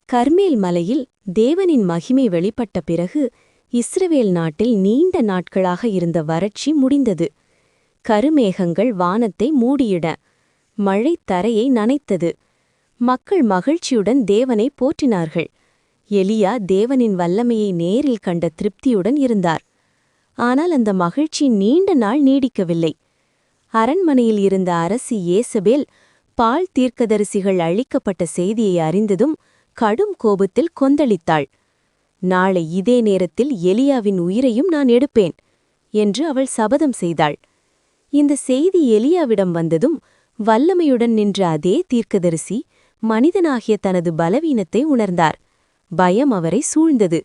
கர்மேல் மலையில் தேவனின் மகிமை வெளிப்பட்ட பிறகு இஸ்ரவேல் நாட்டில் நீண்ட நாட்களாக இருந்த வறட்சி முடிந்தது. கருமேகங்கள் வானத்தை மூடியிட மழை தரையை நனைத்தது. மக்கள் மகிழ்ச்சியுடன் தேவனை போற்றினார்கள். எலியா தேவனின் வல்லமையை நேரில் கண்ட திருப்தியுடன் இருந்தார். ஆனால் அந்த மகிழ்ச்சி நீண்ட நாள் நீடிக்கவில்லை. அரண்மனையில் இருந்த அரசி ஏசபேல் பால் தீர்க்கதரிசிகள் அழிக்கப்பட்ட செய்தியை அறிந்ததும் கடும் கோபத்தில் கொந்தளித்தாள். நாளை இதே நேரத்தில் எலியாவின் உயிரையும் நான் எடுப்பேன் என்று அவள் சபதம் செய்தாள். இந்த செய்தி எலியாவிடம் வந்ததும் வல்லமையுடன் நின்ற அதே தீர்க்கதரிசி மனிதனாகிய தனது பலவீனத்தை உணர்ந்தார். பயம் அவரை சூழ்ந்தது.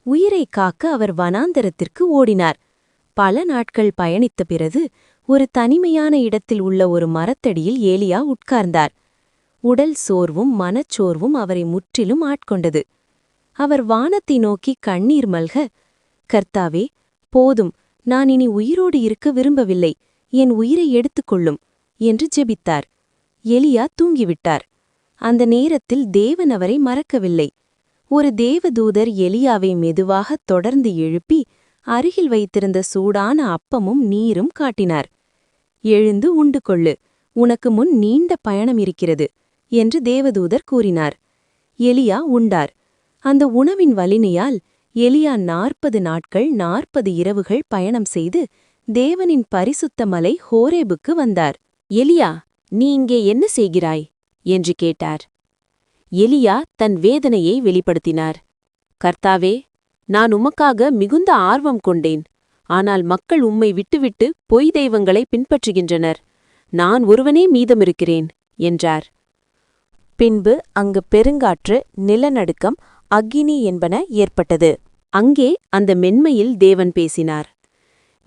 உயிரை காக்க அவர் வனாந்தரத்திற்கு ஓடினார். பல நாட்கள் பயணித்த பிறகு ஒரு தனிமையான இடத்தில் உள்ள ஒரு மரத்தடியில் ஏலியா உட்கார்ந்தார். உடல் சோர்வும் மனச்சோர்வும் அவரை முற்றிலும் ஆட்கொண்டது. அவர் வானத்தை நோக்கி கண்ணீர் மல்க, கர்த்தாவே, போதும், நான் இனி உயிரோடு இருக்க விரும்பவில்லை, என் உயிரை எடுத்துக்கொள்ளும் என்று ஜெபித்தார். எலியா தூங்கிவிட்டார். அந்த நேரத்தில் தேவன் அவரை மறக்கவில்லை. ஒரு தேவதூதர் எலியாவை மெதுவாக தொடர்ந்து எழுப்பி அருகில் வைத்திருந்த சூடான அப்பமும் நீரும் காட்டினார். எழுந்து உண்டு கொள்ளு, உனக்கு முன் நீண்ட பயணம் இருக்கிறது என்று தேவதூதர் கூறினார். எலியா உண்டார். அந்த உணவின் வலிமையால் எலியா 40 நாட்கள் 40 இரவுகள் பயணம் செய்து தேவனின் பரிசுத்த மலை ஹோரேபுக்கு வந்தார். எலியா, நீ இங்கே என்ன செய்கிறாய் என்று கேட்டார். எலியா தன் வேதனையை வெளிப்படுத்தினார். கர்த்தாவே, நான் உமக்காக மிகுந்த ஆர்வம் கொண்டேன். ஆனால் மக்கள் உம்மை விட்டுவிட்டு பொய் தெய்வங்களை பின்பற்றுகின்றனர். நான் ஒருவனே மீதமிருக்கிறேன் என்றார். பின்பு அங்கு பெருங்காற்று, நிலநடுக்கம், அக்கினி என்பன ஏற்பட்டது. அங்கே அந்த மென்மையில் தேவன் பேசினார்.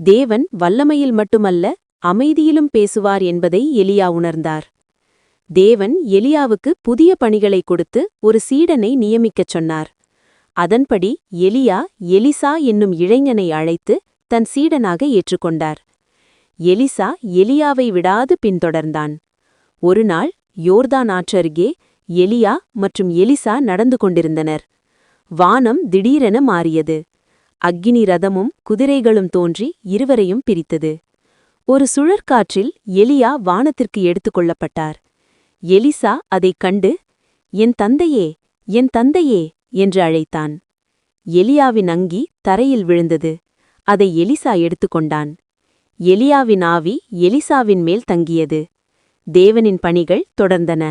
தேவன் வல்லமையில் மட்டுமல்ல, அமைதியிலும் பேசுவார் என்பதை எலியா உணர்ந்தார். தேவன் எலியாவுக்கு புதிய பணிகளை கொடுத்து ஒரு சீடனை நியமிக்கச் சொன்னார். அதன்படி எலியா எலிசா என்னும் இளைஞனை அழைத்து தன் சீடனாக ஏற்றுக்கொண்டார். எலிசா எலியாவை விடாது பின்தொடர்ந்தான். ஒருநாள் யோர்தான் ஆற்றருகே எலியா மற்றும் எலிசா நடந்து கொண்டிருந்தனர். வானம் திடீரென மாறியது. அக்கினி ரதமும் குதிரைகளும் தோன்றி இருவரையும் பிரித்தது. ஒரு சுழற்காற்றில் எலியா வானத்திற்கு எடுத்துக்கொள்ளப்பட்டார். எலிசா அதைக் கண்டு, என் தந்தையே, என் தந்தையே என்று அழைத்தான். எலியாவின் அங்கி தரையில் விழுந்தது. அதை எலிசா எடுத்துக்கொண்டான். எலியாவின் ஆவி எலிசாவின் மேல் தங்கியது. தேவனின் பணிகள் தொடர்ந்தன.